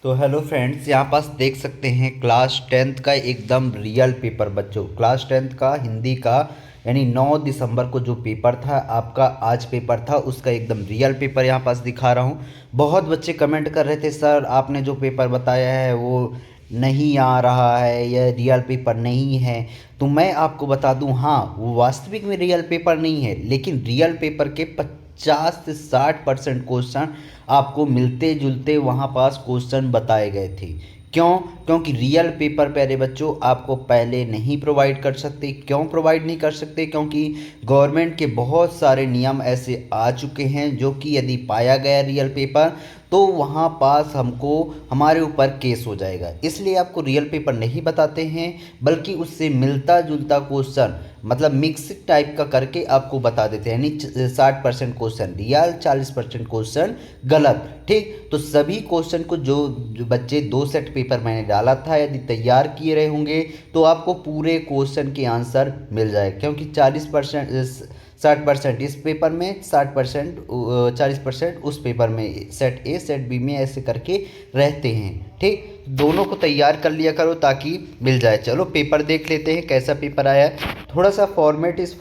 तो hello friends, यहाँ पास देख सकते हैं क्लास टेंथ का एकदम रियल पेपर बच्चों। क्लास टेंथ का हिंदी का यानी 9 दिसंबर को जो पेपर था आपका, आज पेपर था उसका एकदम रियल पेपर यहाँ पास दिखा रहा हूँ। बहुत बच्चे कमेंट कर रहे थे सर आपने जो पेपर बताया है वो नहीं आ रहा है, यह रियल पेपर नहीं है। तो मैं आपको बता दूं, हाँ वो वास्तविक में रियल पेपर नहीं है, लेकिन रियल पेपर के 50 से 60% क्वेश्चन आपको मिलते जुलते वहाँ पास क्वेश्चन बताए गए थे। क्यों? क्योंकि रियल पेपर प्यारे बच्चों आपको पहले नहीं प्रोवाइड कर सकते। क्यों प्रोवाइड नहीं कर सकते? क्योंकि गवर्नमेंट के बहुत सारे नियम ऐसे आ चुके हैं जो कि यदि पाया गया रियल पेपर तो वहाँ पास हमको हमारे ऊपर केस हो जाएगा। इसलिए आपको रियल पेपर नहीं बताते हैं, बल्कि उससे मिलता जुलता क्वेश्चन मतलब मिक्स टाइप का करके आपको बता देते हैं। यानी 60% क्वेश्चन रियल, 40% क्वेश्चन गलत। ठीक, तो सभी क्वेश्चन को जो बच्चे 2 सेट पेपर मैंने डाला था यदि तैयार किए रहे होंगे तो आपको पूरे क्वेश्चन के आंसर मिल जाएगा। क्योंकि 40% 60% इस पेपर में, 60% 40% उस पेपर में, सेट ए सेट बी में ऐसे करके रहते हैं। ठीक, दोनों को तैयार कर लिया करो ताकि मिल जाए। चलो पेपर देख लेते हैं कैसा पेपर आया है। थोड़ा सा फॉर्मेट इस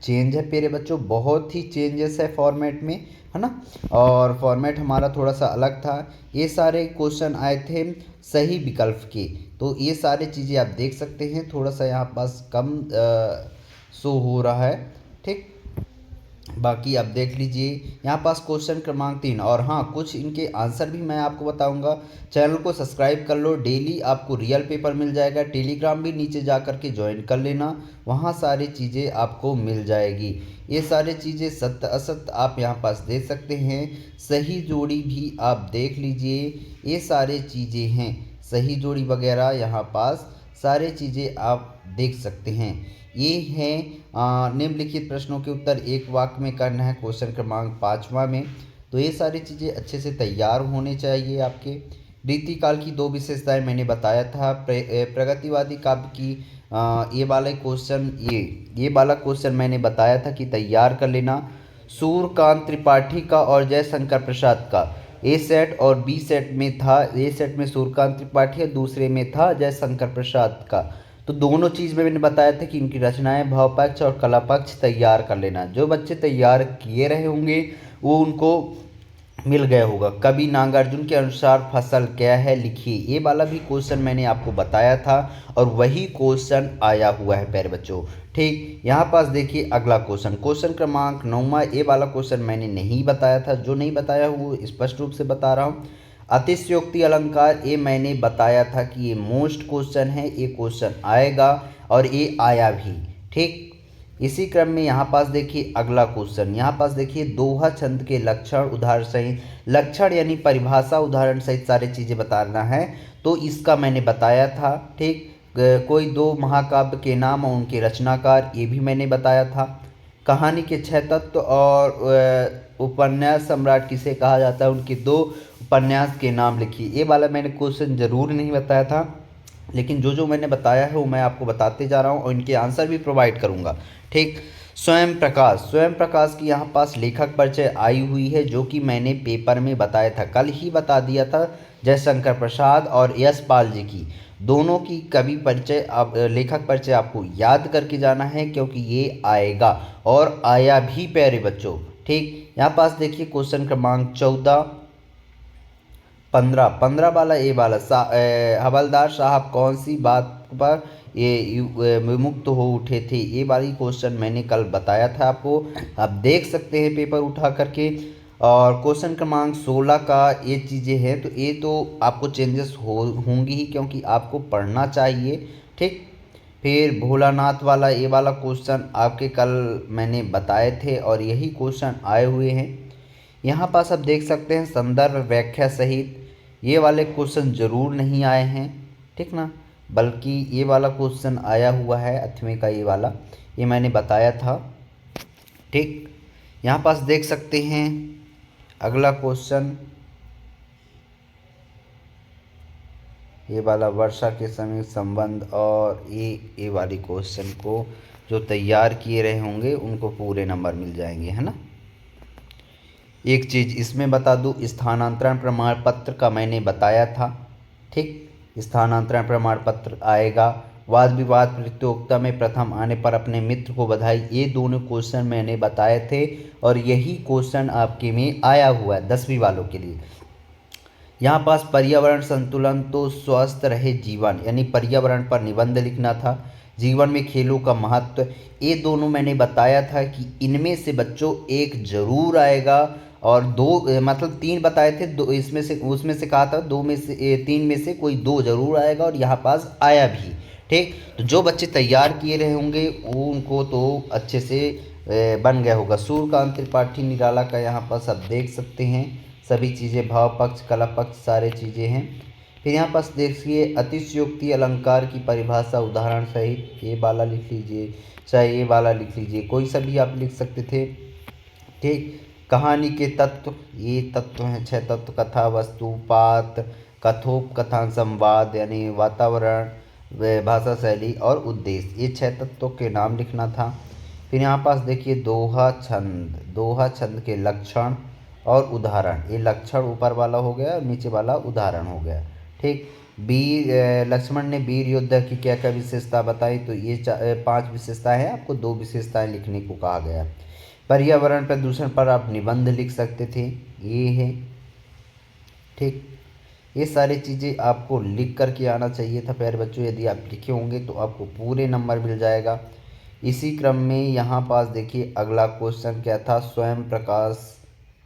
चेंज है मेरे बच्चों, बहुत ही चेंजेस है फॉर्मेट में, है ना। और फॉर्मेट हमारा थोड़ा सा अलग था। ये सारे क्वेश्चन आए थे सही विकल्प के, तो ये सारी चीज़ें आप देख सकते हैं। थोड़ा सा यहाँ पास कम शो हो रहा है। ठीक, बाकी आप देख लीजिए यहाँ पास क्वेश्चन क्रमांक 3। और हाँ, कुछ इनके आंसर भी मैं आपको बताऊंगा। चैनल को सब्सक्राइब कर लो, डेली आपको रियल पेपर मिल जाएगा। टेलीग्राम भी नीचे जा कर के ज्वाइन कर लेना, वहाँ सारी चीज़ें आपको मिल जाएगी। ये सारी चीज़ें सत्य असत्य आप यहाँ पास देख सकते हैं। सही जोड़ी भी आप देख लीजिए, ये सारी चीज़ें हैं। सही जोड़ी वगैरह यहाँ पास सारी चीज़ें आप देख सकते हैं। ये हैं निम्नलिखित प्रश्नों के उत्तर एक वाक्य में करना है, क्वेश्चन क्रमांक 5वां में। तो ये सारी चीज़ें अच्छे से तैयार होने चाहिए आपके। रीतिकाल की 2 विशेषताएं मैंने बताया था। प्रगतिवादी काव्य की ये वाला क्वेश्चन, ये वाला क्वेश्चन मैंने बताया था कि तैयार कर लेना। सूर्यकांत त्रिपाठी का और जयशंकर प्रसाद का ए सेट और बी सेट में था। ए सेट में सूर्यकांत त्रिपाठी और दूसरे में था जयशंकर प्रसाद का। तो दोनों चीज़ में मैंने बताया था कि इनकी रचनाएं, भाव पक्ष और कला पक्ष तैयार कर लेना। जो बच्चे तैयार किए रहे होंगे वो उनको मिल गया होगा। कवि नागार्जुन के अनुसार फसल क्या है लिखिए, ये वाला भी क्वेश्चन मैंने आपको बताया था और वही क्वेश्चन आया हुआ है प्यारे बच्चों। ठीक, यहाँ पास देखिए अगला क्वेश्चन, क्वेश्चन क्रमांक 9वां। ये वाला क्वेश्चन मैंने नहीं बताया था, जो नहीं बताया वो स्पष्ट रूप से बता रहा हूँ। अतिशयोक्ति अलंकार, ये मैंने बताया था कि ये मोस्ट क्वेश्चन है, ये क्वेश्चन आएगा और ये आया भी। ठीक, इसी क्रम में यहाँ पास देखिए अगला क्वेश्चन। यहाँ पास देखिए दोहा छंद के लक्षण उदाहरण सहित, लक्षण यानी परिभाषा उदाहरण सहित सारी चीज़ें बताना है। तो इसका मैंने बताया था। ठीक, कोई 2 महाकाव्य के नाम और उनके रचनाकार, ये भी मैंने बताया था। कहानी के 6 तत्व और उपन्यास सम्राट किसे कहा जाता है, उनके 2 उपन्यास के नाम लिखिए, ये वाला मैंने क्वेश्चन जरूर नहीं बताया था, लेकिन जो जो मैंने बताया है वो मैं आपको बताते जा रहा हूँ और इनके आंसर भी प्रोवाइड करूँगा। ठीक, स्वयं प्रकाश, स्वयं प्रकाश की यहाँ पास लेखक परिचय आई हुई है, जो कि मैंने पेपर में बताया था, कल ही बता दिया था। जयशंकर प्रसाद और यशपाल जी की दोनों की कवि परिचय, आप लेखक परिचय आपको याद करके जाना है क्योंकि ये आएगा और आया भी प्यारे बच्चों। ठीक, यहाँ पास देखिए क्वेश्चन क्रमांक 14, 15 वाला ये वाला हवलदार साहब कौन सी बात पर विमुक्त हो उठे थे, ये वाली क्वेश्चन मैंने कल बताया था आपको, आप देख सकते हैं पेपर उठा करके। और क्वेश्चन क्रमांक 16 का ये चीज़ें हैं, तो ये तो आपको चेंजेस होंगी ही क्योंकि आपको पढ़ना चाहिए। ठीक, फिर भोलानाथ वाला ये वाला क्वेश्चन आपके कल मैंने बताए थे और यही क्वेश्चन आए हुए हैं। यहाँ पास आप देख सकते हैं संदर्भ व्याख्या सहित, ये वाले क्वेश्चन ज़रूर नहीं आए हैं। ठीक ना, बल्कि ये वाला क्वेश्चन आया हुआ है 8वें का, ये वाला ये मैंने बताया था। ठीक, यहाँ पास देख सकते हैं अगला क्वेश्चन, ये वाला वर्षा के समय संबंध, और ये वाली क्वेश्चन को जो तैयार किए रहे होंगे उनको पूरे नंबर मिल जाएंगे, है ना। एक चीज़ इसमें बता दूँ, स्थानांतरण प्रमाण पत्र का मैंने बताया था। ठीक, स्थानांतरण प्रमाण पत्र आएगा। वाद विवाद प्रतियोगिता में प्रथम आने पर अपने मित्र को बधाई, ये दोनों क्वेश्चन मैंने बताए थे और यही क्वेश्चन आपके में आया हुआ है 10वीं वालों के लिए। यहाँ पास पर्यावरण संतुलन तो स्वस्थ रहे जीवन, यानी पर्यावरण पर निबंध लिखना था। जीवन में खेलों का महत्व, ये दोनों मैंने बताया था कि इनमें से बच्चों एक जरूर आएगा और दो मतलब तीन बताए थे, दो इसमें से उसमें से कहा था दो में से तीन में से कोई दो जरूर आएगा और यहाँ पास आया भी। ठीक, तो जो बच्चे तैयार किए रहे होंगे उनको तो अच्छे से बन गया होगा। सूर्यकांत त्रिपाठी निराला का यहाँ पास आप देख सकते हैं सभी चीज़ें, भाव पक्ष कला पक्ष सारे चीज़ें हैं। फिर यहाँ पास देखिए अतिशयोक्ति अलंकार की परिभाषा उदाहरण सहित ये वाला लिख लीजिए, चाहे ये वाला लिख लीजिए, कोई सा भी आप लिख सकते थे। ठीक, कहानी के तत्व, ये तत्व हैं 6 तत्व, कथा वस्तु पात्र कथोप कथान संवाद यानी वातावरण भाषा शैली और उद्देश्य, ये 6 तत्वों के नाम लिखना था। फिर यहाँ पास देखिए दोहा छंद, दोहा छंद के लक्षण और उदाहरण, ये लक्षण ऊपर वाला हो गया और नीचे वाला उदाहरण हो गया। ठीक, लक्ष्मण ने वीर योद्धा की क्या क्या विशेषता बताई, तो ये 5 विशेषताएं हैं, आपको 2 विशेषताएं लिखने को कहा गया। पर्यावरण प्रदूषण पर आप निबंध लिख सकते थे, ये है। ठीक, ये सारी चीज़ें आपको लिख कर के आना चाहिए था प्यारे बच्चों। यदि आप लिखे होंगे तो आपको पूरे नंबर मिल जाएगा। इसी क्रम में यहाँ पास देखिए अगला क्वेश्चन क्या था, स्वयं प्रकाश।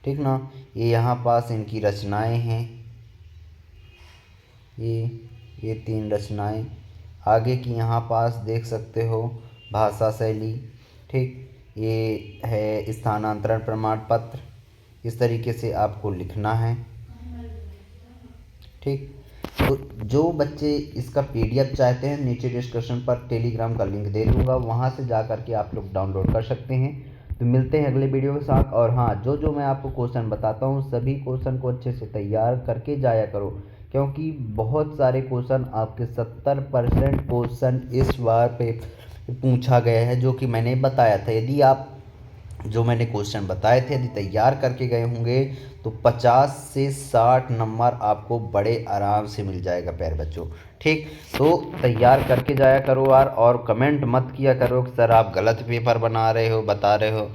ठीक ना, ये यहाँ पास इनकी रचनाएं हैं, ये 3 रचनाएं। आगे की यहाँ पास देख सकते हो भाषा शैली। ठीक, ये है स्थानांतरण प्रमाण पत्र, इस तरीके से आपको लिखना है। ठीक, तो जो बच्चे इसका पीडीएफ चाहते हैं नीचे डिस्क्रिप्शन पर टेलीग्राम का लिंक दे दूँगा, वहाँ से जा कर के आप लोग डाउनलोड कर सकते हैं। तो मिलते हैं अगले वीडियो के साथ। और हाँ, जो मैं आपको क्वेश्चन बताता हूँ सभी क्वेश्चन को अच्छे से तैयार करके जाया करो, क्योंकि बहुत सारे क्वेश्चन आपके 70% क्वेश्चन इस बार पे पूछा गया है जो कि मैंने बताया था। यदि आप जो मैंने क्वेश्चन बताए थे यदि तैयार करके गए होंगे तो 50 से 60 नंबर आपको बड़े आराम से मिल जाएगा प्यारे बच्चों। ठीक, तो तैयार करके जाया करो यार, और कमेंट मत किया करो कि सर आप गलत पेपर बना रहे हो बता रहे हो,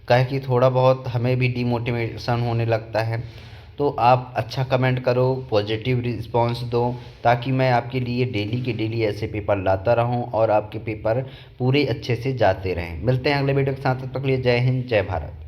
कहे कि थोड़ा बहुत हमें भी डिमोटिवेशन होने लगता है। तो आप अच्छा कमेंट करो, पॉजिटिव रिस्पांस दो, ताकि मैं आपके लिए डेली के डेली ऐसे पेपर लाता रहूं और आपके पेपर पूरे अच्छे से जाते रहें। मिलते हैं अगले वीडियो के साथ, तब तक के लिए जय हिंद जय भारत।